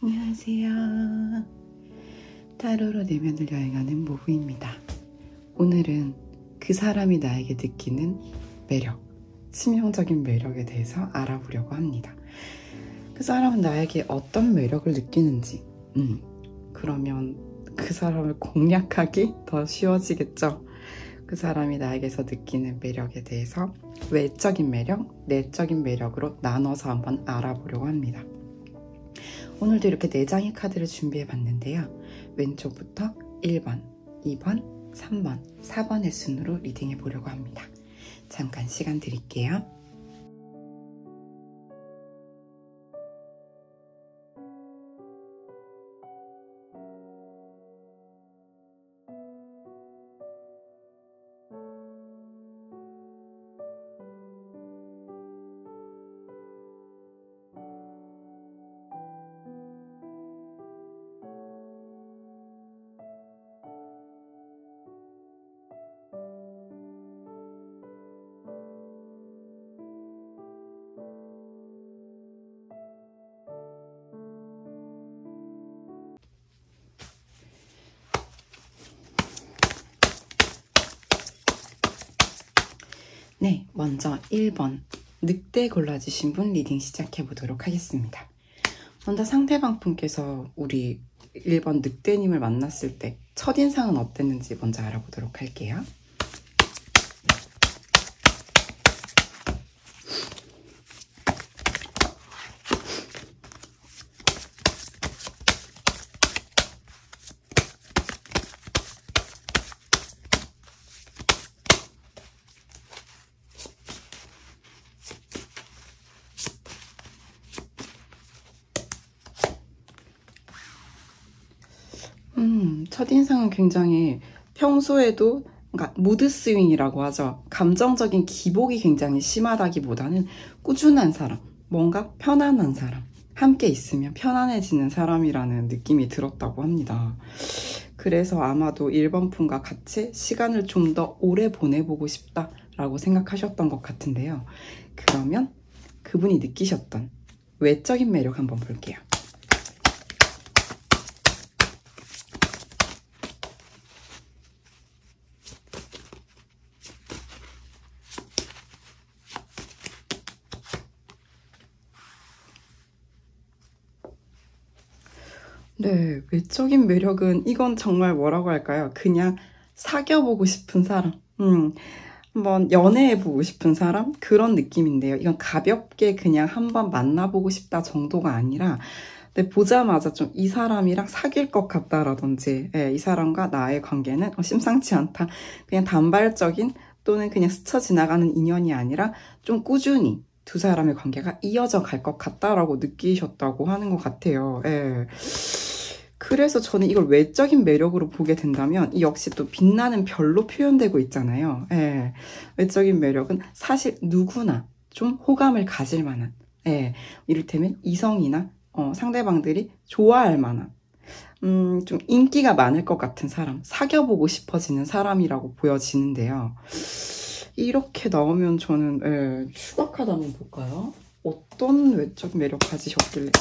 안녕하세요. 타로로 내면을 여행하는 모부입니다. 오늘은 그 사람이 나에게 느끼는 매력, 치명적인 매력에 대해서 알아보려고 합니다. 그 사람은 나에게 어떤 매력을 느끼는지, 그러면 그 사람을 공략하기 더 쉬워지겠죠? 그 사람이 나에게서 느끼는 매력에 대해서 외적인 매력, 내적인 매력으로 나눠서 한번 알아보려고 합니다. 오늘도 이렇게 4장의 카드를 준비해 봤는데요. 왼쪽부터 1번, 2번, 3번, 4번의 순으로 리딩해 보려고 합니다. 잠깐 시간 드릴게요. 네, 먼저 1번 늑대 골라주신 분 리딩 시작해 보도록 하겠습니다. 먼저 상대방 분께서 우리 1번 늑대님을 만났을 때 첫인상은 어땠는지 먼저 알아보도록 할게요. 첫인상은 굉장히 평소에도 그러니까 무드 스윙이라고 하죠. 감정적인 기복이 굉장히 심하다기보다는 꾸준한 사람, 뭔가 편안한 사람, 함께 있으면 편안해지는 사람이라는 느낌이 들었다고 합니다. 그래서 아마도 1번 분과 같이 시간을 좀 더 오래 보내보고 싶다라고 생각하셨던 것 같은데요. 그러면 그분이 느끼셨던 외적인 매력 한번 볼게요. 네, 외적인 매력은 이건 정말 뭐라고 할까요? 그냥 사귀어보고 싶은 사람, 한번 연애해보고 싶은 사람? 그런 느낌인데요. 이건 가볍게 그냥 한번 만나보고 싶다 정도가 아니라 네, 보자마자 좀 이 사람이랑 사귈 것 같다라든지 이 사람과 나의 관계는 심상치 않다. 그냥 단발적인 또는 그냥 스쳐 지나가는 인연이 아니라 좀 꾸준히 두 사람의 관계가 이어져 갈 것 같다라고 느끼셨다고 하는 것 같아요. 그래서 저는 이걸 외적인 매력으로 보게 된다면 이 역시 또 빛나는 별로 표현되고 있잖아요. 외적인 매력은 사실 누구나 좀 호감을 가질 만한 이를테면 이성이나 상대방들이 좋아할 만한 좀 인기가 많을 것 같은 사람, 사귀어보고 싶어지는 사람이라고 보여지는데요. 이렇게 나오면 저는 추가 카드 한번 볼까요? 어떤 외적 매력 가지셨길래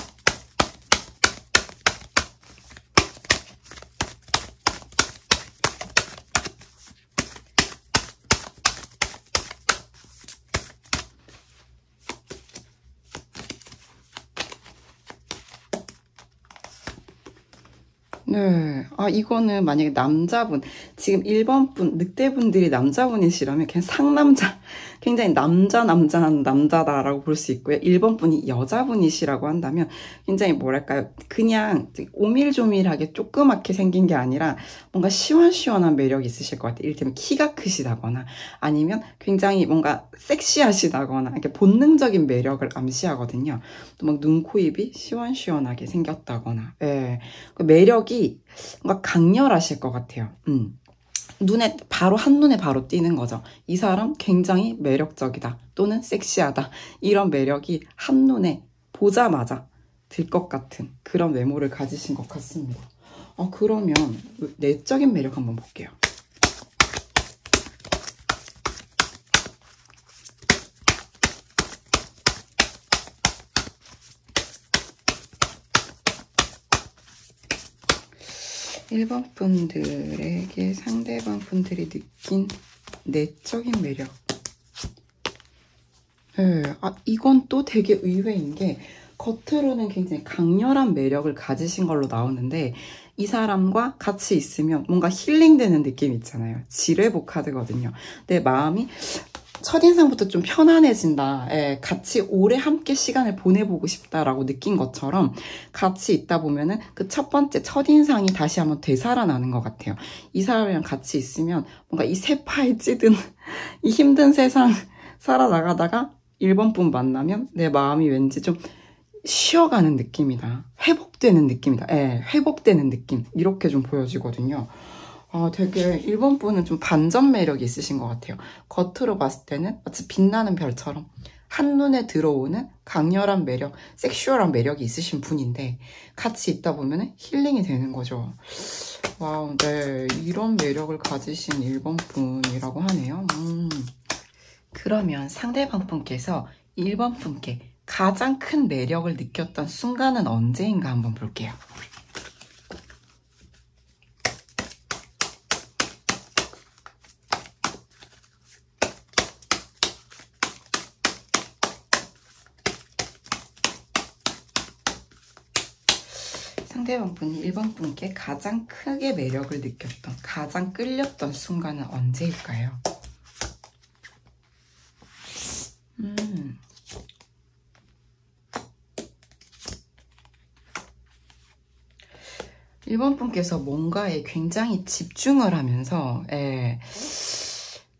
네. 이거는 만약에 남자분, 지금 1번 분, 늑대분들이 남자분이시라면 그냥 상남자, 굉장히 남자한 남자다라고 볼 수 있고요. 1번 분이 여자분이시라고 한다면 굉장히 뭐랄까요. 그냥 오밀조밀하게 조그맣게 생긴 게 아니라 뭔가 시원시원한 매력이 있으실 것 같아요. 이를테면 키가 크시다거나 아니면 굉장히 뭔가 섹시하시다거나 이렇게 본능적인 매력을 암시하거든요. 또 막 눈, 코, 입이 시원시원하게 생겼다거나 그 매력이 뭔가 강렬하실 것 같아요. 눈에 바로 한눈에 바로 띄는 거죠. 이 사람 굉장히 매력적이다 또는 섹시하다 이런 매력이 한눈에 보자마자 들 것 같은 그런 외모를 가지신 것 같습니다. 그러면 내적인 매력 한번 볼게요. 1번 분들에게 상대방 분들이 느낀 내적인 매력. 네, 이건 또 되게 의외인 게 겉으로는 굉장히 강렬한 매력을 가지신 걸로 나오는데 이 사람과 같이 있으면 뭔가 힐링되는 느낌 있잖아요. 지뢰복 카드거든요. 내 마음이 첫인상부터 좀 편안해진다. 예, 같이 오래 함께 시간을 보내보고 싶다라고 느낀 것처럼 같이 있다 보면은 그 첫 번째 첫인상이 다시 한번 되살아나는 것 같아요. 이 사람이랑 같이 있으면 뭔가 이 세파에 찌든 이 힘든 세상 살아나가다가 1번 분 만나면 내 마음이 왠지 좀 쉬어가는 느낌이다. 회복되는 느낌이다. 예, 회복되는 느낌. 이렇게 좀 보여지거든요. 되게 1번 분은 좀 반전 매력이 있으신 것 같아요. 겉으로 봤을 때는 마치 빛나는 별처럼 한눈에 들어오는 강렬한 매력, 섹슈얼한 매력이 있으신 분인데 같이 있다 보면 힐링이 되는 거죠. 와우, 네. 이런 매력을 가지신 1번 분이라고 하네요. 그러면 상대방 분께서 1번 분께 가장 큰 매력을 느꼈던 순간은 언제인가 한번 볼게요. 상대방 분이 1번 분께 가장 크게 매력을 느꼈던, 가장 끌렸던 순간은 언제일까요? 1번 분께서 뭔가에 굉장히 집중을 하면서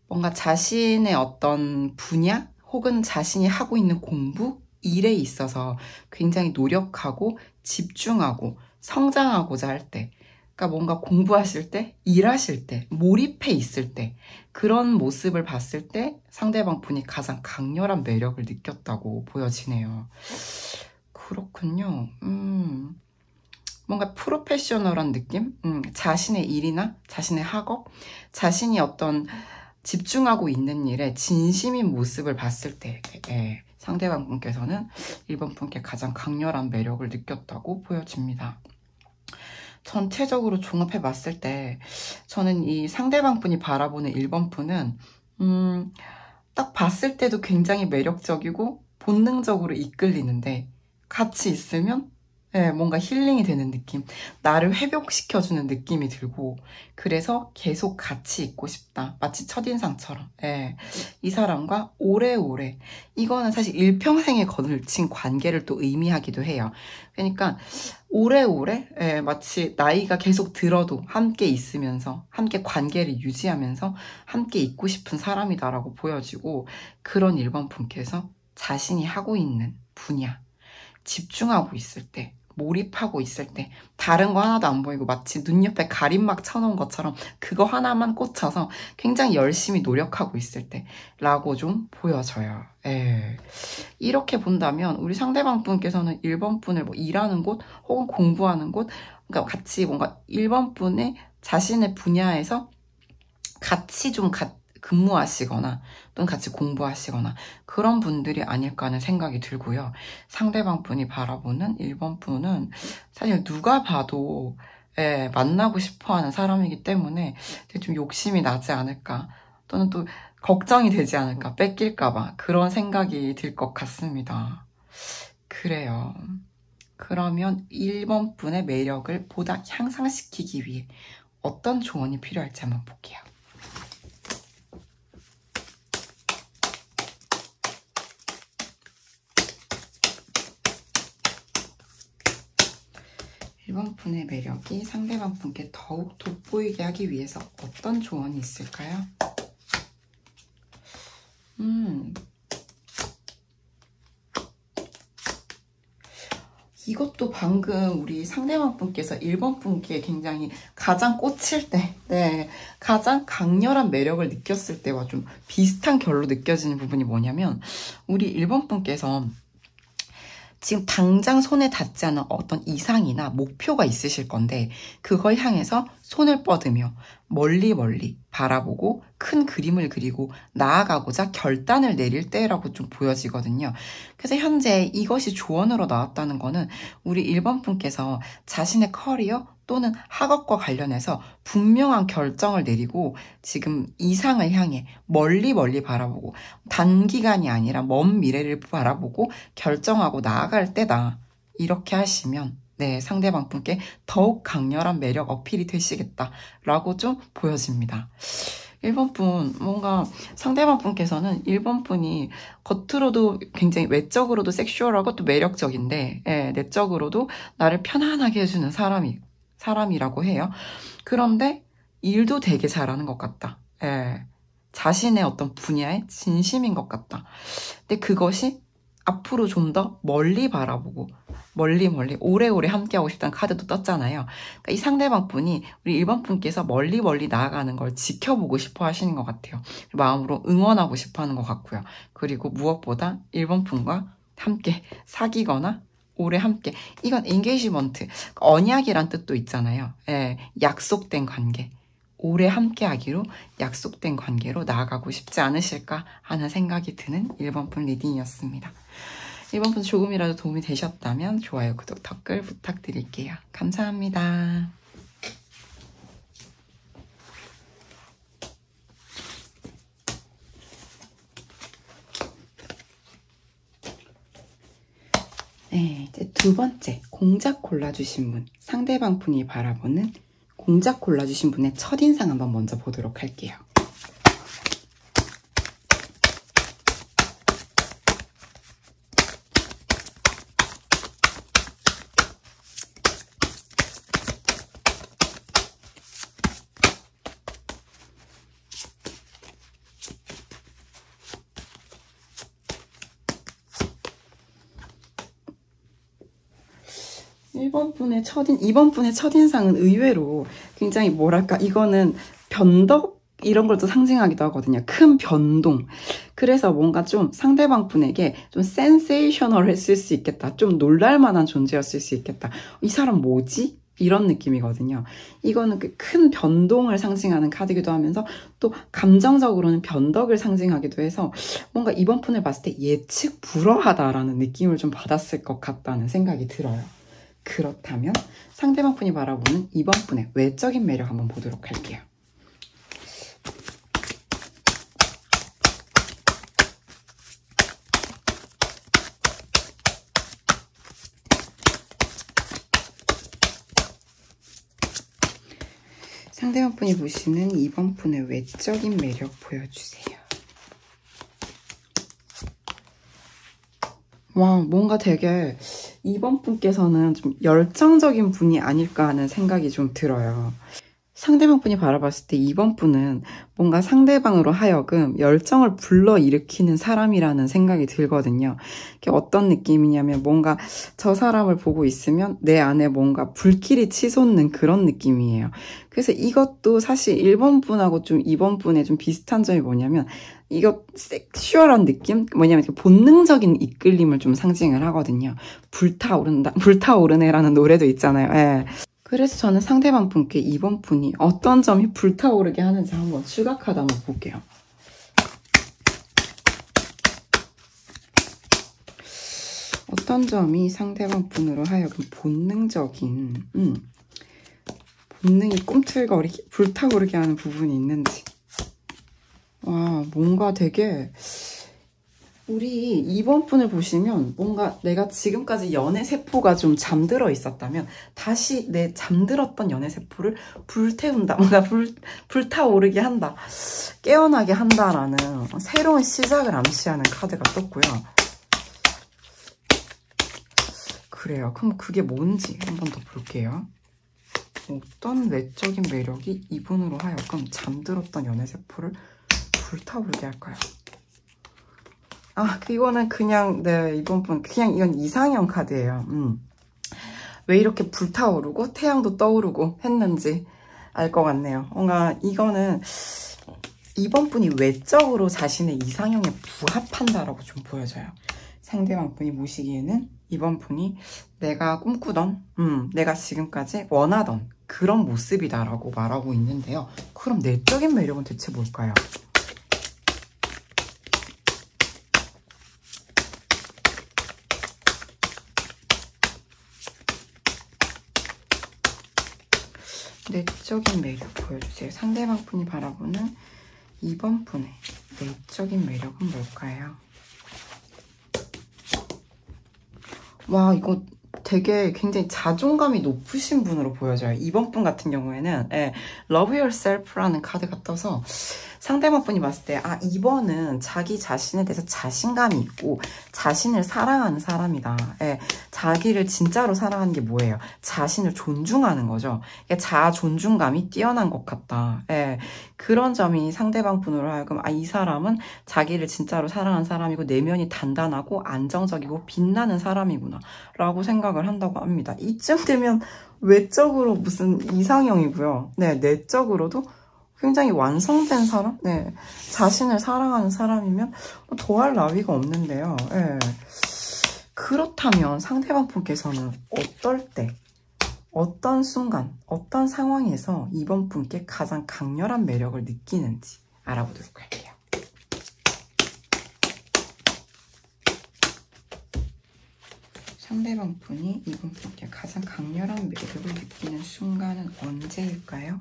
뭔가 자신의 어떤 분야 혹은 자신이 하고 있는 공부, 일에 있어서 굉장히 노력하고 집중하고 성장하고자 할 때, 그러니까 뭔가 공부하실 때, 일하실 때, 몰입해 있을 때 그런 모습을 봤을 때 상대방 분이 가장 강렬한 매력을 느꼈다고 보여지네요. 그렇군요. 뭔가 프로페셔널한 느낌? 자신의 일이나 자신의 학업, 자신이 어떤 집중하고 있는 일에 진심인 모습을 봤을 때 상대방 분께서는 1번 분께 가장 강렬한 매력을 느꼈다고 보여집니다. 전체적으로 종합해 봤을 때 저는 이 상대방 분이 바라보는 1번 분은 딱 봤을 때도 굉장히 매력적이고 본능적으로 이끌리는데 같이 있으면 뭔가 힐링이 되는 느낌, 나를 회복시켜주는 느낌이 들고 그래서 계속 같이 있고 싶다. 마치 첫인상처럼 이 사람과 오래오래, 이거는 사실 일평생에 걸친 관계를 또 의미하기도 해요. 그러니까 오래오래 마치 나이가 계속 들어도 함께 있으면서 함께 관계를 유지하면서 함께 있고 싶은 사람이다라고 보여지고, 그런 1번 분께서 자신이 하고 있는 분야, 집중하고 있을 때, 몰입하고 있을 때 다른 거 하나도 안 보이고 마치 눈 옆에 가림막 쳐놓은 것처럼 그거 하나만 꽂혀서 굉장히 열심히 노력하고 있을 때 라고 좀 보여져요. 이렇게 본다면 우리 상대방 분께서는 1번 분을 뭐 일하는 곳 혹은 공부하는 곳, 그러니까 같이 뭔가 1번 분의 자신의 분야에서 같이 좀 근무하시거나 또는 같이 공부하시거나 그런 분들이 아닐까 하는 생각이 들고요. 상대방 분이 바라보는 1번 분은 사실 누가 봐도 만나고 싶어하는 사람이기 때문에 되게 좀 욕심이 나지 않을까, 또는 또 걱정이 되지 않을까, 뺏길까봐 그런 생각이 들 것 같습니다. 그래요. 그러면 1번 분의 매력을 보다 향상시키기 위해 어떤 조언이 필요할지 한번 볼게요. 1번 분의 매력이 상대방 분께 더욱 돋보이게 하기 위해서 어떤 조언이 있을까요? 이것도 방금 우리 상대방 분께서 1번 분께 굉장히 가장 꽂힐 때, 가장 강렬한 매력을 느꼈을 때와 좀 비슷한 결로 느껴지는 부분이 뭐냐면, 우리 1번 분께서 지금 당장 손에 닿지 않은 어떤 이상이나 목표가 있으실 건데 그걸 향해서 손을 뻗으며 멀리 바라보고 큰 그림을 그리고 나아가고자 결단을 내릴 때라고 좀 보여지거든요. 그래서 현재 이것이 조언으로 나왔다는 거는 우리 1번 분께서 자신의 커리어 또는 학업과 관련해서 분명한 결정을 내리고 지금 이상을 향해 멀리 바라보고 단기간이 아니라 먼 미래를 바라보고 결정하고 나아갈 때다. 이렇게 하시면 네, 상대방 분께 더욱 강렬한 매력 어필이 되시겠다라고 좀 보여집니다. 1번 분, 뭔가 상대방 분께서는 1번 분이 겉으로도 굉장히 외적으로도 섹슈얼하고 또 매력적인데, 예, 내적으로도 나를 편안하게 해주는 사람이라고 해요. 그런데 일도 되게 잘하는 것 같다. 예, 자신의 어떤 분야에 진심인 것 같다. 근데 그것이 앞으로 좀 더 멀리 바라보고 멀리 오래오래 함께하고 싶다는 카드도 떴잖아요. 그러니까 이 상대방 분이 우리 1번 분께서 멀리 나아가는 걸 지켜보고 싶어 하시는 것 같아요. 마음으로 응원하고 싶어 하는 것 같고요. 그리고 무엇보다 1번 분과 함께 사귀거나 오래 함께, 이건 인게이지먼트, 언약이란 뜻도 있잖아요. 예, 약속된 관계. 오래 함께하기로 약속된 관계로 나아가고 싶지 않으실까 하는 생각이 드는 1번 분 리딩이었습니다. 1번 분 조금이라도 도움이 되셨다면 좋아요, 구독, 댓글 부탁드릴게요. 감사합니다. 네, 이제 두 번째 공작 골라주신 분, 상대방 분이 바라보는 공작 골라주신 분의 첫인상 한번 먼저 보도록 할게요. 이번 분의 첫인상은 의외로 굉장히 뭐랄까, 이거는 변덕? 이런 걸 또 상징하기도 하거든요. 큰 변동. 그래서 뭔가 좀 상대방 분에게 좀 센세이셔널했을 수 있겠다. 좀 놀랄만한 존재였을 수 있겠다. 이 사람 뭐지? 이런 느낌이거든요. 이거는 그 큰 변동을 상징하는 카드기도 하면서 또 감정적으로는 변덕을 상징하기도 해서 뭔가 이번 분을 봤을 때 예측 불허하다라는 느낌을 좀 받았을 것 같다는 생각이 들어요. 그렇다면 상대방 분이 바라보는 이번 분의 외적인 매력 한번 보도록 할게요. 상대방 분이 보시는 이번 분의 외적인 매력 보여주세요. 와, 뭔가 되게 이번 분께서는 좀 열정적인 분이 아닐까 하는 생각이 좀 들어요. 상대방 분이 바라봤을 때 이번 분은 뭔가 상대방으로 하여금 열정을 불러일으키는 사람이라는 생각이 들거든요. 이게 어떤 느낌이냐면 뭔가 저 사람을 보고 있으면 내 안에 뭔가 불길이 치솟는 그런 느낌이에요. 그래서 이것도 사실 1번 분하고 좀 2번 분의 좀 비슷한 점이 뭐냐면 이거 섹슈얼한 느낌? 뭐냐면 본능적인 이끌림을 좀 상징을 하거든요. 불타오르네라는 노래도 있잖아요. 예. 그래서 저는 상대방 분께 이번 분이 어떤 점이 불타오르게 하는지 한번 추각하다 한번 볼게요. 어떤 점이 상대방 분으로 하여금 본능적인 본능이 꿈틀거리게 불타오르게 하는 부분이 있는지. 와, 뭔가 되게 우리 이번 분을 보시면 뭔가 내가 지금까지 연애 세포가 좀 잠들어 있었다면 다시 내 잠들었던 연애 세포를 불태운다. 뭔가 불타오르게 한다. 깨어나게 한다라는 새로운 시작을 암시하는 카드가 떴고요. 그래요. 그럼 그게 뭔지 한번 더 볼게요. 어떤 외적인 매력이 이분으로 하여금 잠들었던 연애 세포를 불타오르게 할까요? 아, 이거는 그냥, 네, 이번 분, 그냥 이건 이상형 카드예요. 왜 이렇게 불타오르고 태양도 떠오르고 했는지 알 것 같네요. 뭔가 이거는 이번 분이 외적으로 자신의 이상형에 부합한다라고 좀 보여져요. 상대방 분이 보시기에는 이번 분이 내가 꿈꾸던, 내가 지금까지 원하던 그런 모습이다라고 말하고 있는데요. 그럼 내적인 매력은 대체 뭘까요? 내적인 매력 보여주세요. 상대방 분이 바라보는 이번 분의 내적인 매력은 뭘까요? 와, 이거 되게 굉장히 자존감이 높으신 분으로 보여져요. 이번 분 같은 경우에는 Love Yourself라는 카드가 떠서 상대방 분이 봤을 때 이번은 자기 자신에 대해서 자신감이 있고 자신을 사랑하는 사람이다. 자기를 진짜로 사랑하는 게 뭐예요? 자신을 존중하는 거죠. 자아 존중감이 뛰어난 것 같다. 그런 점이 상대방 분으로 하여금 이 사람은 자기를 진짜로 사랑하는 사람이고 내면이 단단하고 안정적이고 빛나는 사람이구나 라고 생각을 한다고 합니다. 이쯤 되면 외적으로 무슨 이상형이고요. 내적으로도 굉장히 완성된 사람? 자신을 사랑하는 사람이면 더할 나위가 없는데요. 그렇다면 상대방 분께서는 어떨 때, 어떤 순간, 어떤 상황에서 이번 분께 가장 강렬한 매력을 느끼는지 알아보도록 할게요. 상대방 분이 이번 분께 가장 강렬한 매력을 느끼는 순간은 언제일까요?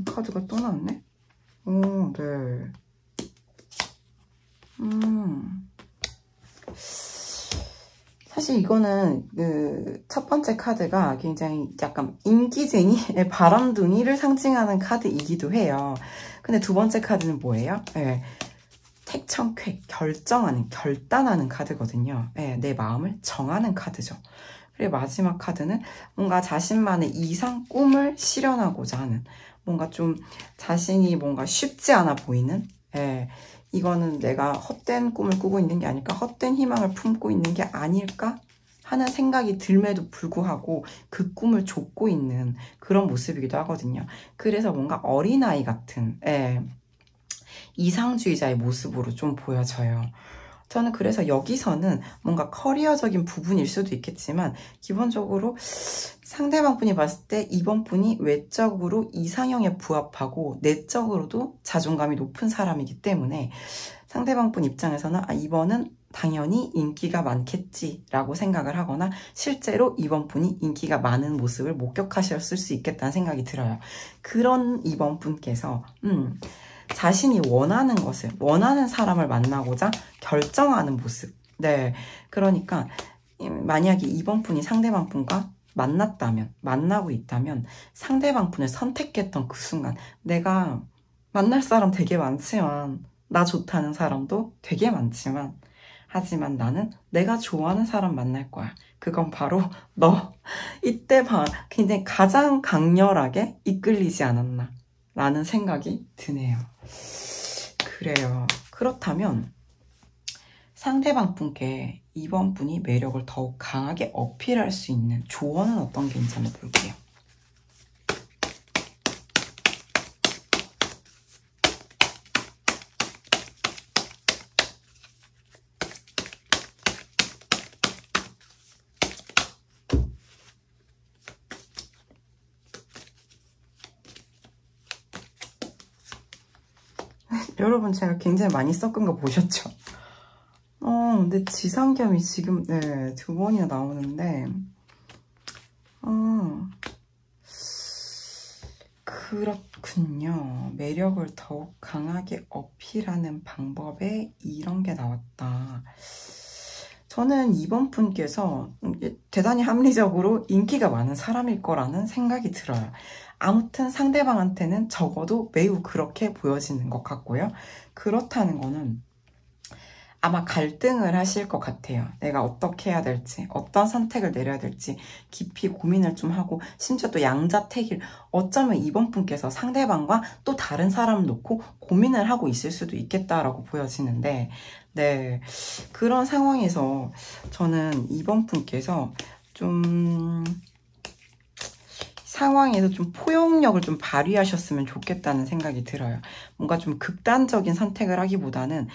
카드가 또 나왔네? 오, 네. 사실 이거는 첫 번째 카드가 굉장히 약간 인기쟁이, 바람둥이를 상징하는 카드이기도 해요. 근데 두 번째 카드는 뭐예요? 택청쾌, 결단하는 카드거든요. 내 마음을 정하는 카드죠. 그리고 마지막 카드는 뭔가 자신만의 이상 꿈을 실현하고자 하는 뭔가 좀 자신이 뭔가 쉽지 않아 보이는 이거는 내가 헛된 꿈을 꾸고 있는 게 아닐까? 헛된 희망을 품고 있는 게 아닐까? 하는 생각이 들매도 불구하고 그 꿈을 좇고 있는 그런 모습이기도 하거든요. 그래서 뭔가 어린아이 같은 이상주의자의 모습으로 좀 보여져요. 저는 그래서 여기서는 뭔가 커리어적인 부분일 수도 있겠지만 기본적으로 상대방 분이 봤을 때 이번 분이 외적으로 이상형에 부합하고 내적으로도 자존감이 높은 사람이기 때문에 상대방 분 입장에서는 이번은 당연히 인기가 많겠지라고 생각을 하거나 실제로 이번 분이 인기가 많은 모습을 목격하셨을 수 있겠다는 생각이 들어요. 그런 이번 분께서 자신이 원하는 것을, 원하는 사람을 만나고자 결정하는 모습. 그러니까 만약에 이번 분이 상대방 분과 만나고 있다면 상대방 분을 선택했던 그 순간 내가 만날 사람 되게 많지만 나 좋다는 사람도 되게 많지만 하지만 나는 내가 좋아하는 사람 만날 거야. 그건 바로 너. 이때 굉장히 가장 강렬하게 이끌리지 않았나 라는 생각이 드네요. 그래요. 그렇다면 상대방 분께 이번 분이 매력을 더욱 강하게 어필할 수 있는 조언은 어떤 게 있는지 한번 볼게요. 여러분 제가 굉장히 많이 섞은 거 보셨죠? 근데 지상겸이 지금 두 번이나 나오는데 그렇군요. 매력을 더욱 강하게 어필하는 방법에 이런 게 나왔다. 저는 이번 분께서 대단히 합리적으로 인기가 많은 사람일 거라는 생각이 들어요. 아무튼 상대방한테는 적어도 매우 그렇게 보여지는 것 같고요. 그렇다는 거는 아마 갈등을 하실 것 같아요. 내가 어떻게 해야 될지, 어떤 선택을 내려야 될지 깊이 고민을 좀 하고 심지어 또 양자택일, 어쩌면 이번 분께서 상대방과 또 다른 사람을 놓고 고민을 하고 있을 수도 있겠다라고 보여지는데 그런 상황에서 저는 이번 분께서 좀 상황에서 좀 포용력을 좀 발휘하셨으면 좋겠다는 생각이 들어요. 뭔가 좀 극단적인 선택을 하기보다는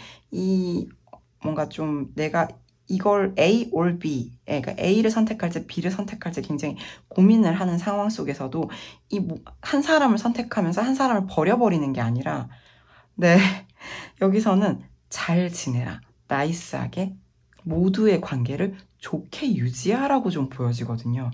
뭔가 좀 내가 이걸 A or B, 그러니까 A를 선택할지 B를 선택할지 굉장히 고민을 하는 상황 속에서도 한 사람을 선택하면서 한 사람을 버려버리는 게 아니라 여기서는 잘 지내라, 나이스하게 모두의 관계를 좋게 유지하라고 좀 보여지거든요.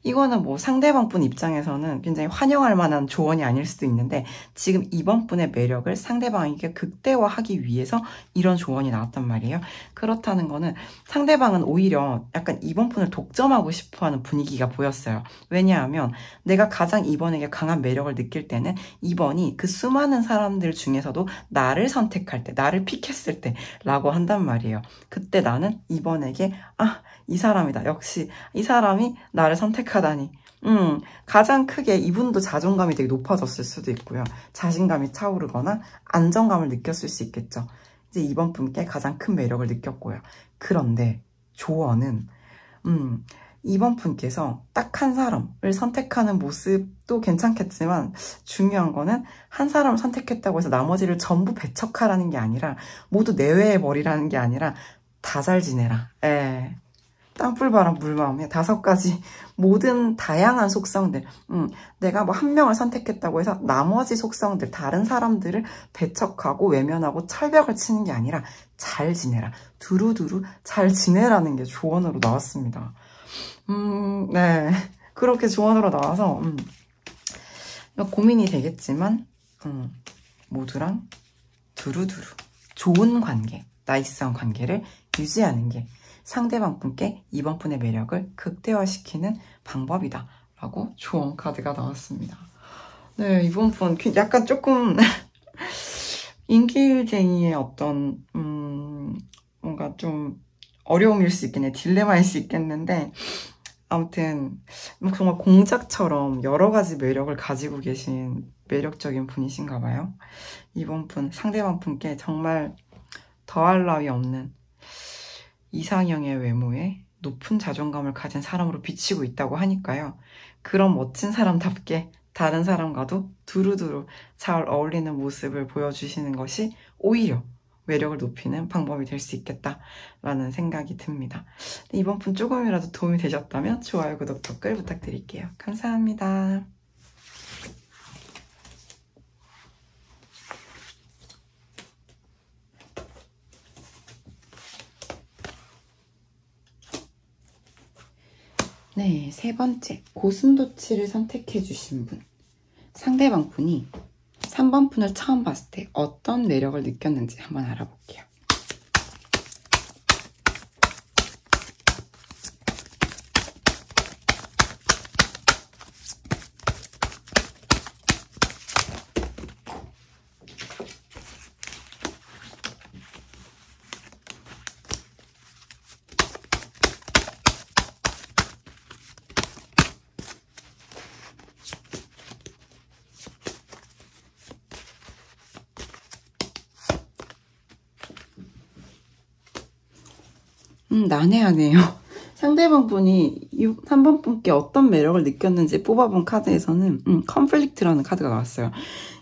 이거는 뭐 상대방 분 입장에서는 굉장히 환영할 만한 조언이 아닐 수도 있는데 지금 이번 분의 매력을 상대방에게 극대화하기 위해서 이런 조언이 나왔단 말이에요. 그렇다는 거는 상대방은 오히려 약간 이번 분을 독점하고 싶어하는 분위기가 보였어요. 왜냐하면 내가 가장 이번에게 강한 매력을 느낄 때는 이번이 그 수많은 사람들 중에서도 나를 선택할 때, 나를 픽했을 때 라고 한단 말이에요. 그때 나는 이번에게 이 사람이다. 역시 이 사람이 나를 선택하다니. 가장 크게 이분도 자존감이 되게 높아졌을 수도 있고요. 자신감이 차오르거나 안정감을 느꼈을 수 있겠죠. 이제 이번 분께 가장 큰 매력을 느꼈고요. 그런데 조언은 이번 분께서 딱 한 사람을 선택하는 모습도 괜찮겠지만 중요한 거는 한 사람을 선택했다고 해서 나머지를 전부 배척하라는 게 아니라 모두 내외해버리라는 게 아니라 다 잘 지내라. 땅불 바람 물마음에 5가지 모든 다양한 속성들 내가 뭐 한 명을 선택했다고 해서 나머지 속성들 다른 사람들을 배척하고 외면하고 철벽을 치는 게 아니라 잘 지내라. 두루두루 잘 지내라는 게 조언으로 나왔습니다. 네, 그렇게 조언으로 나와서 고민이 되겠지만 모두랑 두루두루 좋은 관계, 나이스한 관계를 유지하는 게 상대방 분께 이번 분의 매력을 극대화시키는 방법이다 라고 조언 카드가 나왔습니다. 네, 이번 분 약간 조금 인기쟁이의 어떤 뭔가 좀 어려움일 수 있겠네, 딜레마일 수 있겠는데 아무튼 정말 공작처럼 여러 가지 매력을 가지고 계신 매력적인 분이신가 봐요. 이번 분, 상대방 분께 정말 더할 나위 없는 이상형의 외모에 높은 자존감을 가진 사람으로 비치고 있다고 하니까요. 그런 멋진 사람답게 다른 사람과도 두루두루 잘 어울리는 모습을 보여주시는 것이 오히려 매력을 높이는 방법이 될 수 있겠다라는 생각이 듭니다. 이번 분 조금이라도 도움이 되셨다면 좋아요, 구독, 댓글 부탁드릴게요. 감사합니다. 네, 3번째, 고슴도치를 선택해주신 분. 상대방 분이 3번 분을 처음 봤을 때 어떤 매력을 느꼈는지 한번 알아볼게요. 난해하네요. 상대방 분이 3번 분께 어떤 매력을 느꼈는지 뽑아본 카드에서는 컨플릭트라는 카드가 나왔어요.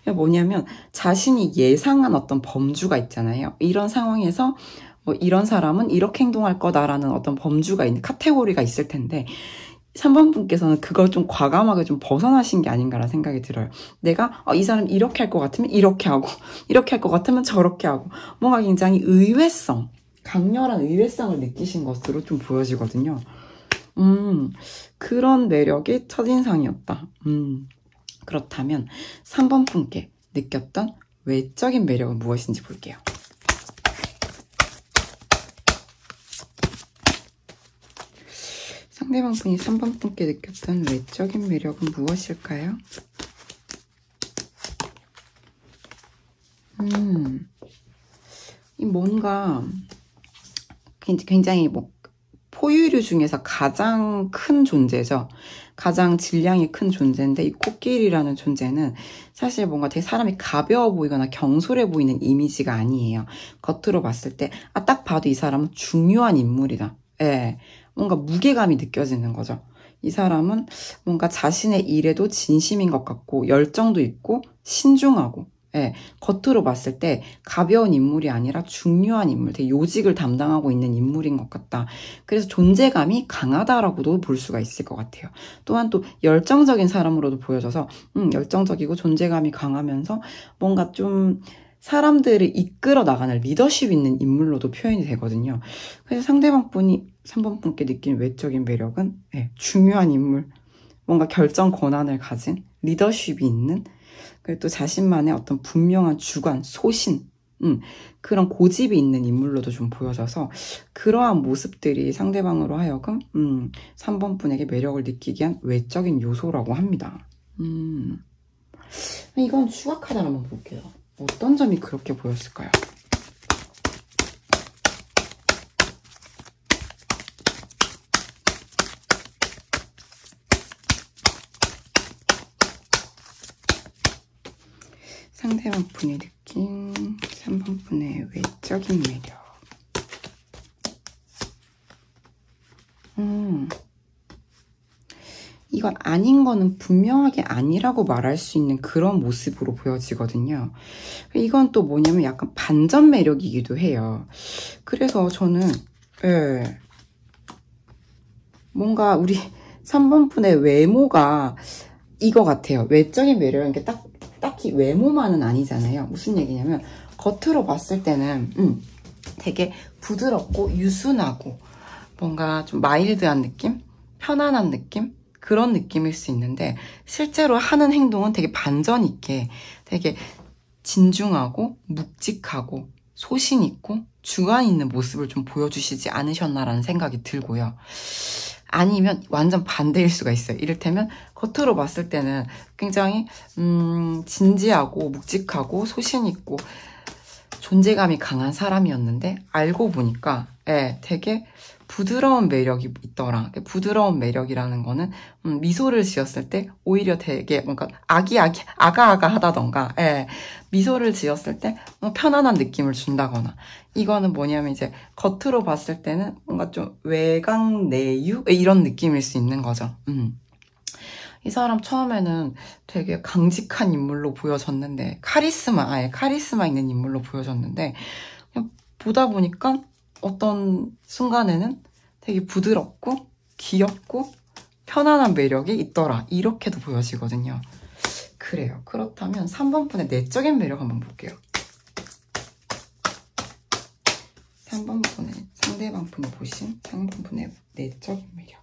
이게 뭐냐면 자신이 예상한 어떤 범주가 있잖아요. 이런 상황에서 뭐 이런 사람은 이렇게 행동할 거다라는 어떤 범주가 있는 카테고리가 있을 텐데 3번 분께서는 그걸 좀 과감하게 좀 벗어나신 게 아닌가라는 생각이 들어요. 내가 이 사람 이렇게 할 것 같으면 이렇게 하고 이렇게 할 것 같으면 저렇게 하고 뭔가 굉장히 의외성, 강렬한 의외성을 느끼신 것으로 좀 보여지거든요. 그런 매력이 첫인상이었다. 그렇다면 3번 분께 느꼈던 외적인 매력은 무엇인지 볼게요. 상대방 분이 3번 분께 느꼈던 외적인 매력은 무엇일까요? 뭔가 굉장히 뭐 포유류 중에서 가장 큰 존재죠. 가장 질량이 큰 존재인데 이 코끼리라는 존재는 사실 뭔가 되게 사람이 가벼워 보이거나 경솔해 보이는 이미지가 아니에요. 겉으로 봤을 때 딱 봐도 이 사람은 중요한 인물이다. 뭔가 무게감이 느껴지는 거죠. 이 사람은 뭔가 자신의 일에도 진심인 것 같고 열정도 있고 신중하고 겉으로 봤을 때 가벼운 인물이 아니라 중요한 인물, 되게 요직을 담당하고 있는 인물인 것 같다. 그래서 존재감이 강하다라고도 볼 수가 있을 것 같아요. 또한 또 열정적인 사람으로도 보여져서 열정적이고 존재감이 강하면서 뭔가 좀 사람들을 이끌어 나가는 리더십 있는 인물로도 표현이 되거든요. 그래서 상대방 분이 3번 분께 느낀 외적인 매력은 중요한 인물, 뭔가 결정 권한을 가진 리더십이 있는, 그리고 또 자신만의 어떤 분명한 주관, 소신, 그런 고집이 있는 인물로도 좀 보여져서 그러한 모습들이 상대방으로 하여금 3번 분에게 매력을 느끼게 한 외적인 요소라고 합니다. 이건 추가 카드 한번 볼게요. 어떤 점이 그렇게 보였을까요? 상대방 분이 느낀 3번 분의 외적인 매력. 이건 아닌 거는 분명하게 아니라고 말할 수 있는 그런 모습으로 보여지거든요. 이건 또 뭐냐면 약간 반전 매력이기도 해요. 그래서 저는 뭔가 우리 3번 분의 외모가 이거 같아요. 외적인 매력인 게 딱히 외모만은 아니잖아요. 무슨 얘기냐면 겉으로 봤을 때는 되게 부드럽고 유순하고 뭔가 좀 마일드한 느낌? 편안한 느낌? 그런 느낌일 수 있는데 실제로 하는 행동은 되게 반전 있게 되게 진중하고 묵직하고 소신 있고 주관 있는 모습을 좀 보여주시지 않으셨나라는 생각이 들고요. 아니면 완전 반대일 수가 있어요. 이를테면 겉으로 봤을 때는 굉장히 진지하고 묵직하고 소신 있고 존재감이 강한 사람이었는데 알고 보니까 되게 부드러운 매력이 있더라. 부드러운 매력이라는 거는 미소를 지었을 때 오히려 되게 뭔가 아가아가하다던가 미소를 지었을 때 편안한 느낌을 준다거나 이거는 뭐냐면 이제 겉으로 봤을 때는 뭔가 좀 외강내유 이런 느낌일 수 있는 거죠. 이 사람 처음에는 되게 강직한 인물로 보여졌는데 카리스마 있는 인물로 보여졌는데 그냥 보다 보니까 어떤 순간에는 되게 부드럽고 귀엽고 편안한 매력이 있더라. 이렇게도 보여지거든요. 그래요. 그렇다면 3번 분의 내적인 매력 한번 볼게요. 3번 분의 상대방 분이 보신 3번 분의 내적인 매력.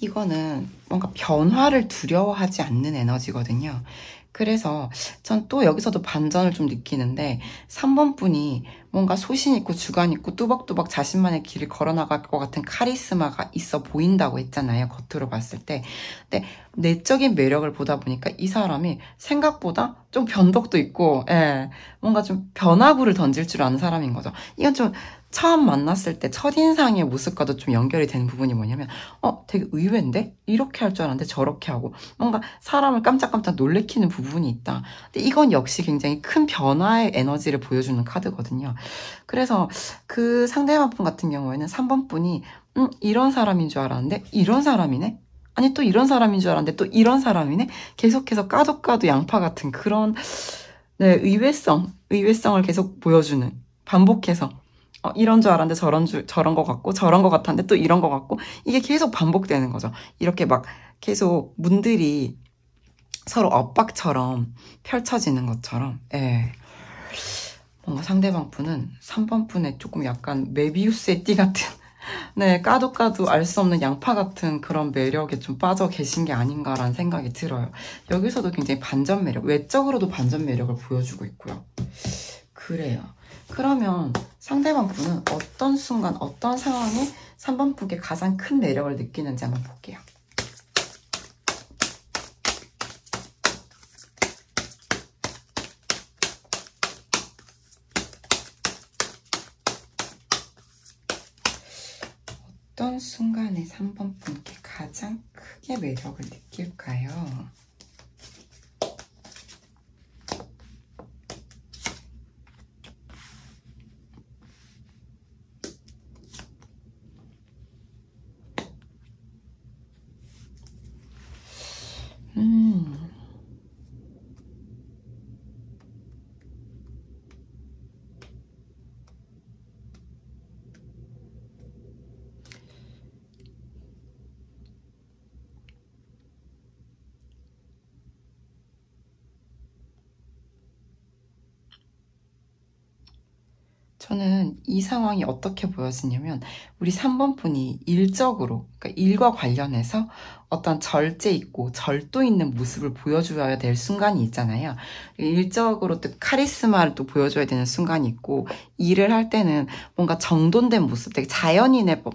이거는 뭔가 변화를 두려워하지 않는 에너지거든요. 그래서 전 또 여기서도 반전을 좀 느끼는데 3번 분이 뭔가 소신 있고 주관 있고 뚜벅뚜벅 자신만의 길을 걸어나갈 것 같은 카리스마가 있어 보인다고 했잖아요. 겉으로 봤을 때. 근데 내적인 매력을 보다 보니까 이 사람이 생각보다 좀 변덕도 있고 뭔가 좀 변화구를 던질 줄 아는 사람인 거죠. 이건 좀 처음 만났을 때 첫인상의 모습과도 좀 연결이 되는 부분이 뭐냐면 되게 의외인데? 이렇게 할 줄 알았는데 저렇게 하고 뭔가 사람을 깜짝깜짝 놀래키는 부분이 있다. 근데 이건 역시 굉장히 큰 변화의 에너지를 보여주는 카드거든요. 그래서 그 상대방 분 같은 경우에는 3번 분이 이런 사람인 줄 알았는데 이런 사람이네? 아니 또 이런 사람인 줄 알았는데 또 이런 사람이네? 계속해서 까도 양파 같은 그런 의외성을 계속 보여주는 반복해서 이런 줄 알았는데 저런 거 같고, 저런 거 같았는데 또 이런 거 같고, 이게 계속 반복되는 거죠. 이렇게 막 계속 문들이 서로 엇박처럼 펼쳐지는 것처럼, 뭔가 상대방 분은 3번 분의 조금 약간 메비우스의 띠 같은, 까도 알 수 없는 양파 같은 그런 매력에 좀 빠져 계신 게 아닌가라는 생각이 들어요. 여기서도 굉장히 반전 매력, 외적으로도 반전 매력을 보여주고 있고요. 그래요. 그러면 상대방 분은 어떤 순간, 어떤 상황에 3번 분께 가장 큰 매력을 느끼는지 한번 볼게요. 어떤 순간에 3번 분께 가장 크게 매력을 느낄까요? 저는 이 상황이 어떻게 보여지냐면 우리 3번 분이 일적으로, 그러니까 일과 관련해서 어떤 절제 있고 절도 있는 모습을 보여줘야 될 순간이 있잖아요. 일적으로 또 카리스마를 또 보여줘야 되는 순간이 있고, 일을 할 때는 뭔가 정돈된 모습, 되게 자연인의 뭐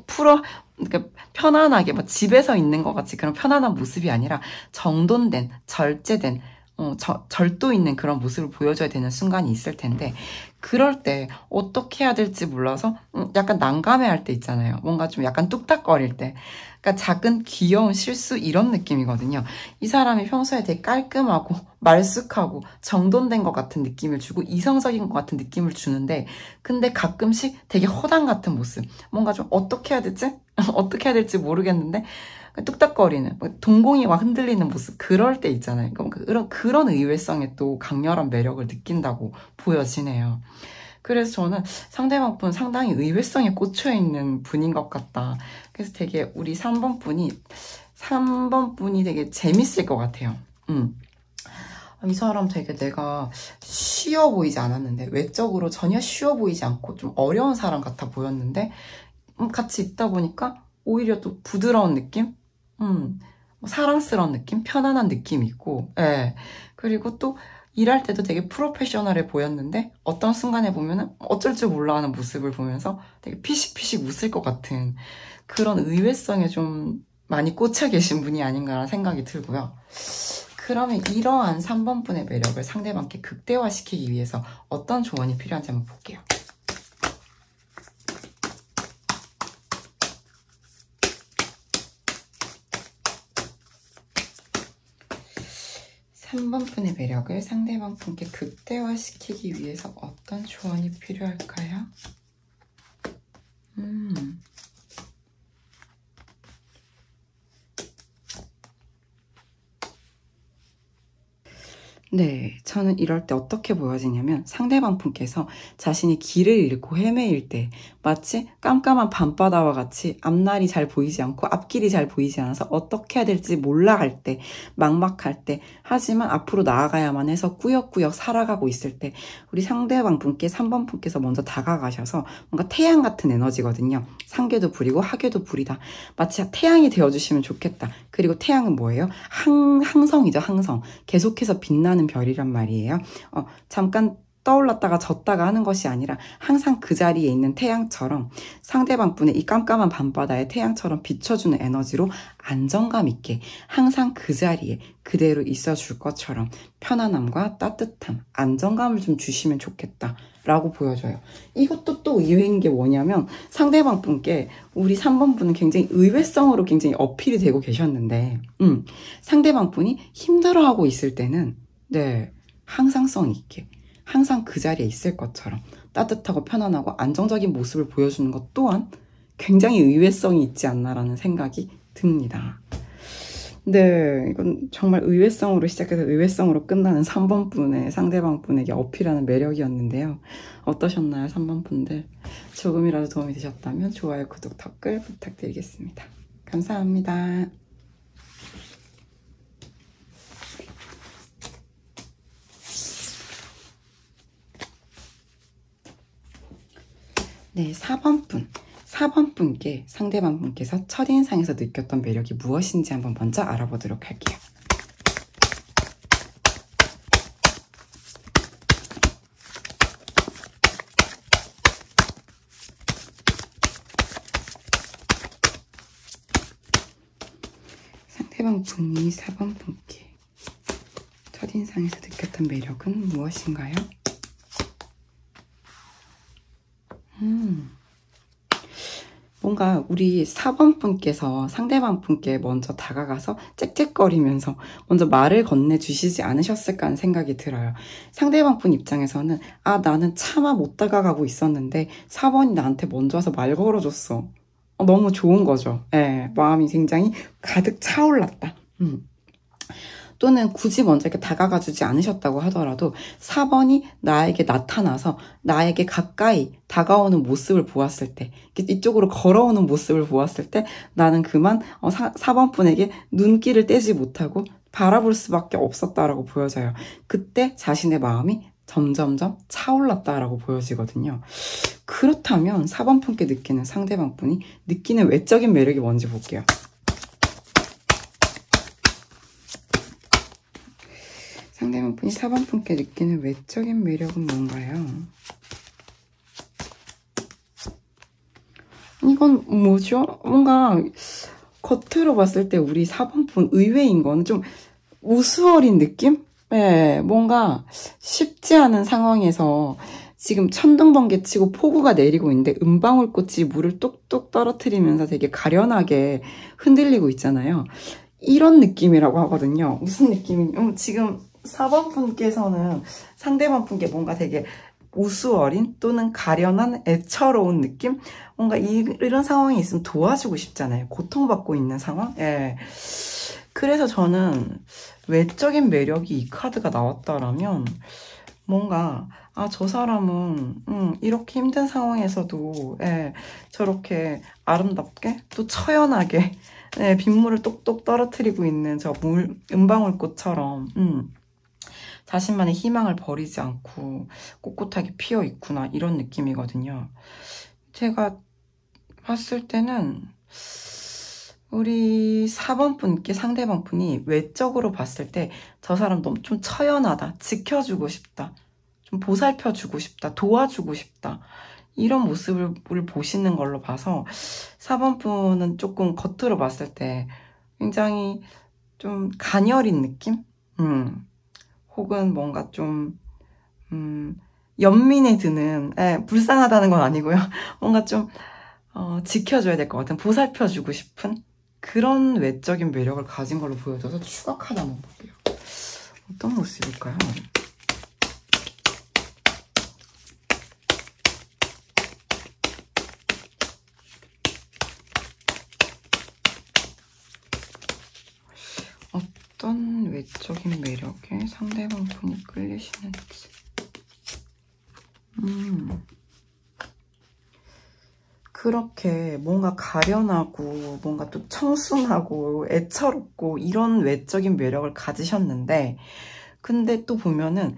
그러니까 편안하게 뭐 집에서 있는 것 같이 그런 편안한 모습이 아니라 정돈된, 절제된, 절도 있는 그런 모습을 보여줘야 되는 순간이 있을 텐데, 그럴 때 어떻게 해야 될지 몰라서 약간 난감해할 때 있잖아요. 뭔가 좀 약간 뚝딱거릴 때. 그러니까 작은 귀여운 실수 이런 느낌이거든요. 이 사람이 평소에 되게 깔끔하고 말쑥하고 정돈된 것 같은 느낌을 주고 이성적인 것 같은 느낌을 주는데, 근데 가끔씩 되게 허당 같은 모습. 뭔가 좀 어떻게 해야 되지? 어떻게 해야 될지 모르겠는데 뚝딱거리는, 동공이 막 흔들리는 모습, 그럴 때 있잖아요. 그런 의외성에 또 강렬한 매력을 느낀다고 보여지네요. 그래서 저는 상대방 분 상당히 의외성에 꽂혀 있는 분인 것 같다. 그래서 되게 우리 3번 분이 되게 재밌을 것 같아요. 이 사람 되게 내가 쉬워 보이지 않았는데, 외적으로 전혀 쉬워 보이지 않고 좀 어려운 사람 같아 보였는데, 같이 있다 보니까 오히려 또 부드러운 느낌? 사랑스러운 느낌? 편안한 느낌이 있고, 예. 그리고 또 일할 때도 되게 프로페셔널해 보였는데, 어떤 순간에 보면은 어쩔 줄 몰라 하는 모습을 보면서 되게 피식피식 웃을 것 같은 그런 의외성에 좀 많이 꽂혀 계신 분이 아닌가라는 생각이 들고요. 그러면 이러한 3번 분의 매력을 상대방께 극대화시키기 위해서 어떤 조언이 필요한지 한번 볼게요. 3번 분의 매력을 상대방 분께 극대화시키기 위해서 어떤 조언이 필요할까요? 네, 저는 이럴 때 어떻게 보여지냐면 상대방 분께서 자신이 길을 잃고 헤매일 때 마치 깜깜한 밤바다와 같이 앞날이 잘 보이지 않고 앞길이 잘 보이지 않아서 어떻게 해야 될지 몰라 할 때, 막막할 때, 하지만 앞으로 나아가야만 해서 꾸역꾸역 살아가고 있을 때 우리 상대방 분께 3번 분께서 먼저 다가가셔서 뭔가 태양 같은 에너지거든요. 상계도 부리고 하계도 부리다. 마치 태양이 되어주시면 좋겠다. 그리고 태양은 뭐예요? 항성이죠, 항성. 계속해서 빛나는 별이란 말이에요. 잠깐 떠올랐다가 졌다가 하는 것이 아니라 항상 그 자리에 있는 태양처럼 상대방 분의 이 깜깜한 밤바다에 태양처럼 비춰주는 에너지로 안정감 있게 항상 그 자리에 그대로 있어줄 것처럼 편안함과 따뜻함, 안정감을 좀 주시면 좋겠다 라고 보여져요. 이것도 또 의외인 게 뭐냐면 상대방 분께 우리 3번 분은 굉장히 의외성으로 굉장히 어필이 되고 계셨는데 상대방 분이 힘들어하고 있을 때는 네, 항상성 있게 항상 그 자리에 있을 것처럼 따뜻하고 편안하고 안정적인 모습을 보여주는 것 또한 굉장히 의외성이 있지 않나라는 생각이 듭니다. 네, 이건 정말 의외성으로 시작해서 의외성으로 끝나는 3번 분의 상대방 분에게 어필하는 매력이었는데요. 어떠셨나요, 3번 분들? 조금이라도 도움이 되셨다면 좋아요, 구독, 댓글 부탁드리겠습니다. 감사합니다. 네, 4번 분. 4번 분께 상대방 분께서 첫인상에서 느꼈던 매력이 무엇인지 한번 먼저 알아보도록 할게요. 상대방 분이 4번 분께 첫인상에서 느꼈던 매력은 무엇인가요? 뭔가 우리 4번 분께서 상대방 분께 먼저 다가가서 짹짹거리면서 먼저 말을 건네주시지 않으셨을까 하는 생각이 들어요. 상대방 분 입장에서는 나는 차마 못 다가가고 있었는데 4번이 나한테 먼저 와서 말 걸어줬어. 너무 좋은 거죠. 예, 마음이 굉장히 가득 차올랐다. 또는 굳이 먼저 이렇게 다가가 주지 않으셨다고 하더라도 4번이 나에게 나타나서 나에게 가까이 다가오는 모습을 보았을 때, 이쪽으로 걸어오는 모습을 보았을 때 나는 그만 4번 분에게 눈길을 떼지 못하고 바라볼 수밖에 없었다라고 보여져요. 그때 자신의 마음이 점점점 차올랐다라고 보여지거든요. 그렇다면 4번 분께 느끼는 상대방 분이 느끼는 외적인 매력이 뭔지 볼게요. 상대방 분이 4번 분께 느끼는 외적인 매력은 뭔가요? 이건 뭐죠? 뭔가 겉으로 봤을 때 우리 4번 분 의외인 거는 좀 우스어린 느낌? 네, 뭔가 쉽지 않은 상황에서 지금 천둥번개 치고 폭우가 내리고 있는데 은방울꽃이 물을 뚝뚝 떨어뜨리면서 되게 가련하게 흔들리고 있잖아요. 이런 느낌이라고 하거든요. 무슨 느낌이냐? 지금 4번 분께서는 상대방 분께 뭔가 되게 우스어린 또는 가련한 애처로운 느낌? 뭔가 이런 상황이 있으면 도와주고 싶잖아요. 고통받고 있는 상황? 예. 그래서 저는 외적인 매력이 이 카드가 나왔다라면 뭔가 저 사람은 이렇게 힘든 상황에서도 예, 저렇게 아름답게 또 처연하게 예, 빗물을 똑똑 떨어뜨리고 있는 저 은방울꽃처럼 자신만의 희망을 버리지 않고 꼿꼿하게 피어 있구나 이런 느낌이거든요. 제가 봤을 때는 우리 4번 분께 상대방 분이 외적으로 봤을 때 저 사람 너무 좀 처연하다, 지켜주고 싶다, 좀 보살펴주고 싶다, 도와주고 싶다 이런 모습을 보시는 걸로 봐서 4번 분은 조금 겉으로 봤을 때 굉장히 좀 가녀린 느낌? 혹은 뭔가 좀 연민에 드는 불쌍하다는 건 아니고요. 뭔가 좀 지켜줘야 될 것 같은 보살펴주고 싶은 그런 외적인 매력을 가진 걸로 보여져서 추가 카드 한번 볼게요. 어떤 모습일까요? 어떤 외적인 매력에 상대방 분이 끌리시는지. 그렇게 뭔가 가련하고 뭔가 또 청순하고 애처롭고 이런 외적인 매력을 가지셨는데 근데 또 보면은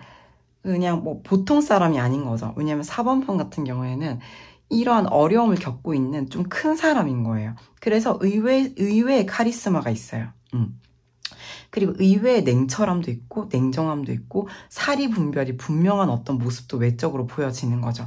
그냥 뭐 보통 사람이 아닌 거죠. 왜냐면 4번 분 같은 경우에는 이러한 어려움을 겪고 있는 좀 큰 사람인 거예요. 그래서 의외의 카리스마가 있어요. 그리고 의외의 냉철함도 있고 냉정함도 있고 사리 분별이 분명한 어떤 모습도 외적으로 보여지는 거죠.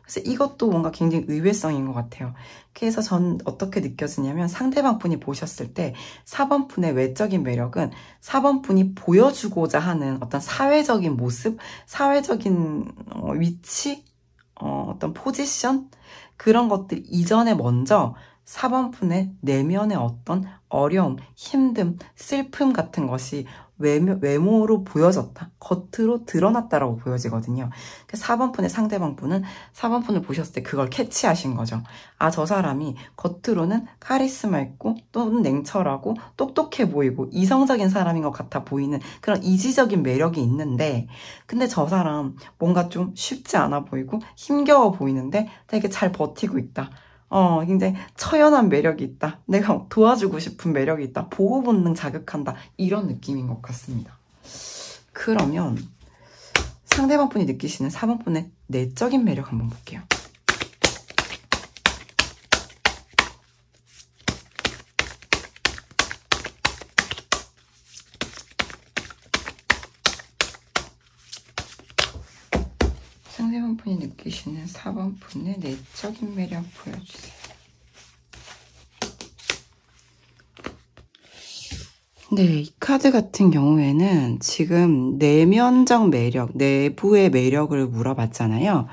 그래서 이것도 뭔가 굉장히 의외성인 것 같아요. 그래서 전 어떻게 느껴지냐면 상대방 분이 보셨을 때 4번 분의 외적인 매력은 4번 분이 보여주고자 하는 어떤 사회적인 모습, 사회적인 위치, 어떤 포지션 그런 것들 이전에 먼저 4번 분의 내면의 어떤 어려움, 힘듦, 슬픔 같은 것이 외모로 보여졌다. 겉으로 드러났다라고 보여지거든요. 4번 분의 상대방 분은 4번 분을 보셨을 때 그걸 캐치하신 거죠. 저 사람이 겉으로는 카리스마 있고 또는 냉철하고 똑똑해 보이고 이성적인 사람인 것 같아 보이는 그런 이지적인 매력이 있는데 근데 저 사람 뭔가 좀 쉽지 않아 보이고 힘겨워 보이는데 되게 잘 버티고 있다. 굉장히 처연한 매력이 있다. 내가 도와주고 싶은 매력이 있다. 보호 본능 자극한다. 이런 느낌인 것 같습니다. 그러면 상대방 분이 느끼시는 4번 분의 내적인 매력 한번 볼게요. 상대방 분이 느끼시는 4번 분의 내적인 매력 보여주세요. 네, 이 카드 같은 경우에는 지금 내면적 매력, 내부의 매력을 물어봤잖아요.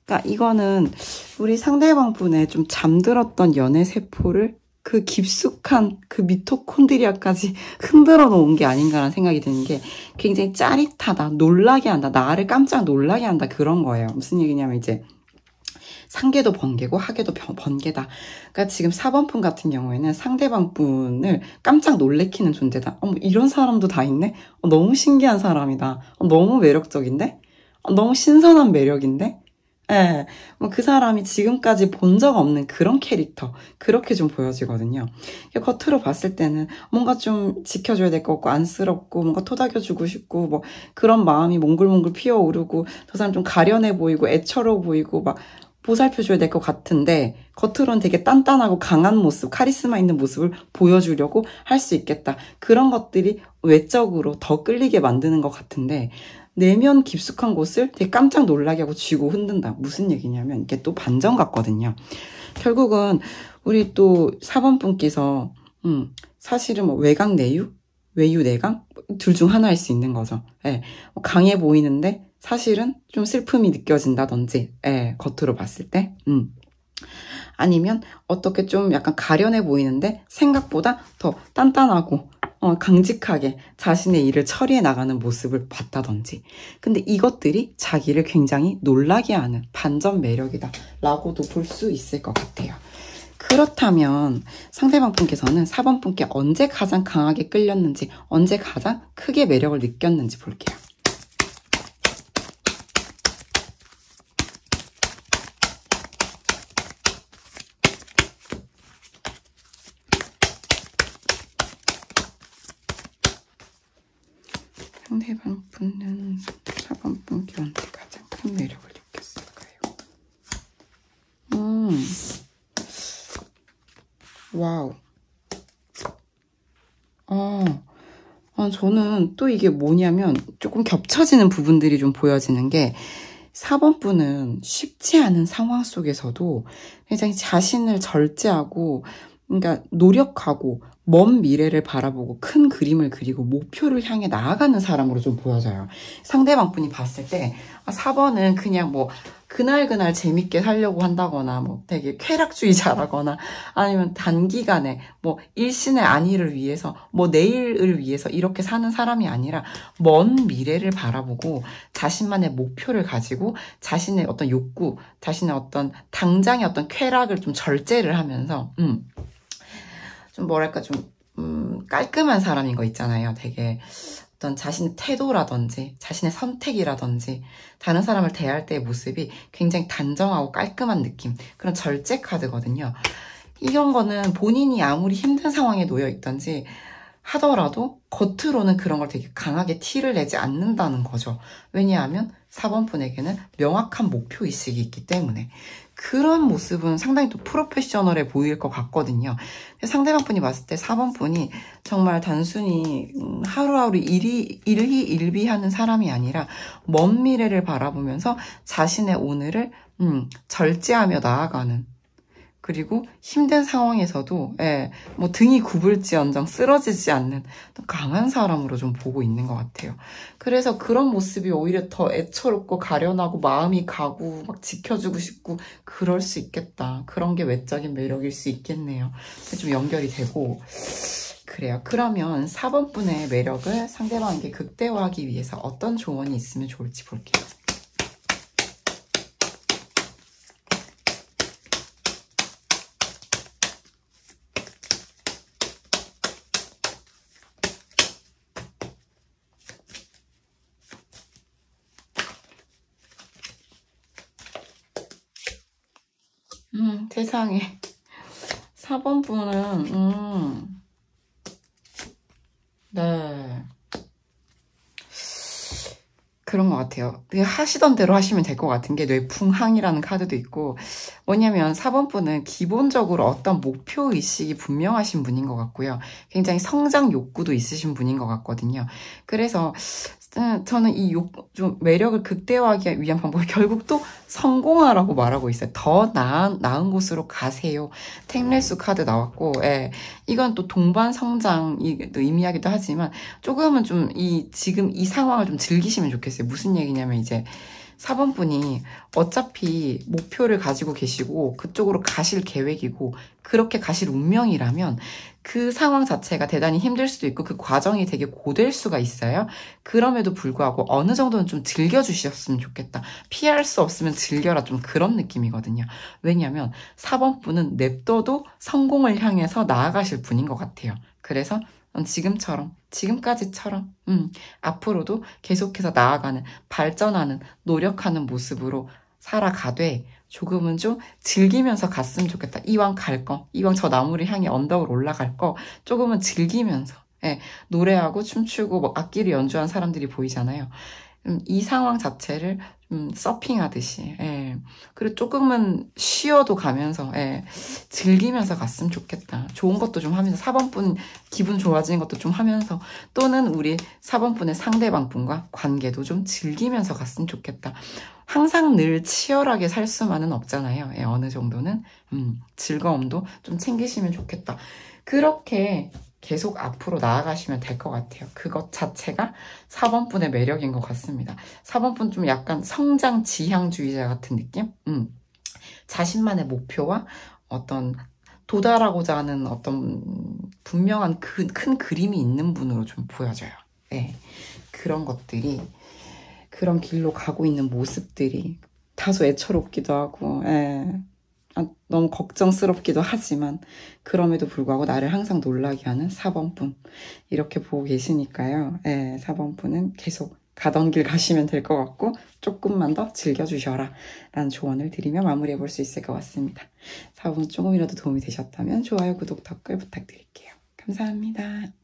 그러니까 이거는 우리 상대방 분의 좀 잠들었던 연애 세포를 그 깊숙한 그 미토콘드리아까지 흔들어 놓은 게 아닌가라는 생각이 드는 게 굉장히 짜릿하다, 놀라게 한다, 나를 깜짝 놀라게 한다 그런 거예요. 무슨 얘기냐면 이제 상계도 번개고 하계도 번개다. 그러니까 지금 4번 분 같은 경우에는 상대방 분을 깜짝 놀래키는 존재다. 이런 사람도 다 있네? 너무 신기한 사람이다. 너무 매력적인데? 너무 신선한 매력인데? 예, 그 사람이 지금까지 본 적 없는 그런 캐릭터 그렇게 좀 보여지거든요. 겉으로 봤을 때는 뭔가 좀 지켜줘야 될 것 같고 안쓰럽고 뭔가 토닥여주고 싶고 뭐 그런 마음이 몽글몽글 피어오르고 저 사람 좀 가련해 보이고 애처로워 보이고 막 보살펴줘야 될 것 같은데 겉으로는 되게 단단하고 강한 모습, 카리스마 있는 모습을 보여주려고 할 수 있겠다. 그런 것들이 외적으로 더 끌리게 만드는 것 같은데 내면 깊숙한 곳을 되게 깜짝 놀라게 하고 쥐고 흔든다. 무슨 얘기냐면 이게 또 반전 같거든요. 결국은 우리 또 4번 분께서 사실은 뭐 외강 내유? 외유 내강? 둘 중 하나일 수 있는 거죠. 예, 강해 보이는데 사실은 좀 슬픔이 느껴진다든지, 예, 겉으로 봤을 때. 아니면 어떻게 좀 약간 가련해 보이는데 생각보다 더 단단하고 강직하게 자신의 일을 처리해 나가는 모습을 봤다든지. 근데 이것들이 자기를 굉장히 놀라게 하는 반전 매력이다 라고도 볼 수 있을 것 같아요. 그렇다면 상대방 분께서는 4번 분께 언제 가장 강하게 끌렸는지, 언제 가장 크게 매력을 느꼈는지 볼게요. 상대방 분은 4번 분께 언제 가장 큰 매력을 느꼈을까요? 와우. 저는 또 이게 뭐냐면 조금 겹쳐지는 부분들이 좀 보여지는 게 4번 분은 쉽지 않은 상황 속에서도 굉장히 자신을 절제하고 그러니까 노력하고 먼 미래를 바라보고 큰 그림을 그리고 목표를 향해 나아가는 사람으로 좀 보여져요. 상대방 분이 봤을 때 4번은 그냥 뭐 그날그날 재밌게 살려고 한다거나 뭐 되게 쾌락주의자라거나 아니면 단기간에 뭐 일신의 안위를 위해서 뭐 내일을 위해서 이렇게 사는 사람이 아니라 먼 미래를 바라보고 자신만의 목표를 가지고 자신의 어떤 욕구, 자신의 어떤 당장의 어떤 쾌락을 좀 절제를 하면서 좀 뭐랄까 좀 깔끔한 사람인 거 있잖아요. 되게 어떤 자신의 태도라든지 자신의 선택이라든지 다른 사람을 대할 때의 모습이 굉장히 단정하고 깔끔한 느낌, 그런 절제 카드거든요. 이런 거는 본인이 아무리 힘든 상황에 놓여 있던지 하더라도 겉으로는 그런 걸 되게 강하게 티를 내지 않는다는 거죠. 왜냐하면 4번 분에게는 명확한 목표의식이 있기 때문에. 그런 모습은 상당히 또 프로페셔널해 보일 것 같거든요. 상대방 분이 봤을 때 4번 분이 정말 단순히 하루하루 일희일비하는 사람이 아니라 먼 미래를 바라보면서 자신의 오늘을 절제하며 나아가는, 그리고 힘든 상황에서도 뭐 등이 굽을지언정 쓰러지지 않는 강한 사람으로 좀 보고 있는 것 같아요. 그래서 그런 모습이 오히려 더 애처롭고 가련하고 마음이 가고 막 지켜주고 싶고 그럴 수 있겠다. 그런 게 외적인 매력일 수 있겠네요. 좀 연결이 되고 그래요. 그러면 4번 분의 매력을 상대방에게 극대화하기 위해서 어떤 조언이 있으면 좋을지 볼게요. 세상에. 4번 분은, 네. 그런 것 같아요. 그냥 하시던 대로 하시면 될 것 같은 게 뇌풍항이라는 카드도 있고, 뭐냐면 4번 분은 기본적으로 어떤 목표의식이 분명하신 분인 것 같고요. 굉장히 성장 욕구도 있으신 분인 것 같거든요. 그래서 저는 이 좀 매력을 극대화하기 위한 방법이 결국 또 성공하라고 말하고 있어요. 더 나은 곳으로 가세요. 탱레수 카드 나왔고, 이건 또 동반 성장도 의미하기도 하지만 조금은 좀 지금 이 상황을 좀 즐기시면 좋겠어요. 무슨 얘기냐면 이제 4번 분이 어차피 목표를 가지고 계시고 그쪽으로 가실 계획이고 그렇게 가실 운명이라면 그 상황 자체가 대단히 힘들 수도 있고 그 과정이 되게 고될 수가 있어요. 그럼에도 불구하고 어느 정도는 좀 즐겨주셨으면 좋겠다. 피할 수 없으면 즐겨라, 좀 그런 느낌이거든요. 왜냐하면 4번 분은 냅둬도 성공을 향해서 나아가실 분인 것 같아요. 그래서 지금까지처럼 앞으로도 계속해서 나아가는, 발전하는, 노력하는 모습으로 살아가되 조금은 좀 즐기면서 갔으면 좋겠다. 이왕 갈 거, 이왕 저 나무를 향해 언덕을 올라갈 거 조금은 즐기면서 노래하고 춤추고 뭐 악기를 연주한 사람들이 보이잖아요. 이 상황 자체를 서핑하듯이, 예. 그리고 조금은 쉬어도 가면서, 예. 즐기면서 갔으면 좋겠다. 좋은 것도 좀 하면서, 4번분 기분 좋아지는 것도 좀 하면서, 또는 우리 4번분의 상대방분과 관계도 좀 즐기면서 갔으면 좋겠다. 항상 늘 치열하게 살 수만은 없잖아요. 예, 어느 정도는. 즐거움도 좀 챙기시면 좋겠다. 그렇게 계속 앞으로 나아가시면 될 것 같아요. 그것 자체가 4번분의 매력인 것 같습니다. 4번분 좀 약간 성장 지향주의자 같은 느낌? 자신만의 목표와 어떤 도달하고자 하는 어떤 분명한 큰 그림이 있는 분으로 좀 보여져요. 네. 그런 것들이, 그런 길로 가고 있는 모습들이 다소 애처롭기도 하고, 예. 너무 걱정스럽기도 하지만 그럼에도 불구하고 나를 항상 놀라게 하는 4번분 이렇게 보고 계시니까요. 예, 4번분은 계속 가던 길 가시면 될 것 같고 조금만 더 즐겨주셔라 라는 조언을 드리며 마무리해 볼 수 있을 것 같습니다. 4번 조금이라도 도움이 되셨다면 좋아요, 구독, 댓글 부탁드릴게요. 감사합니다.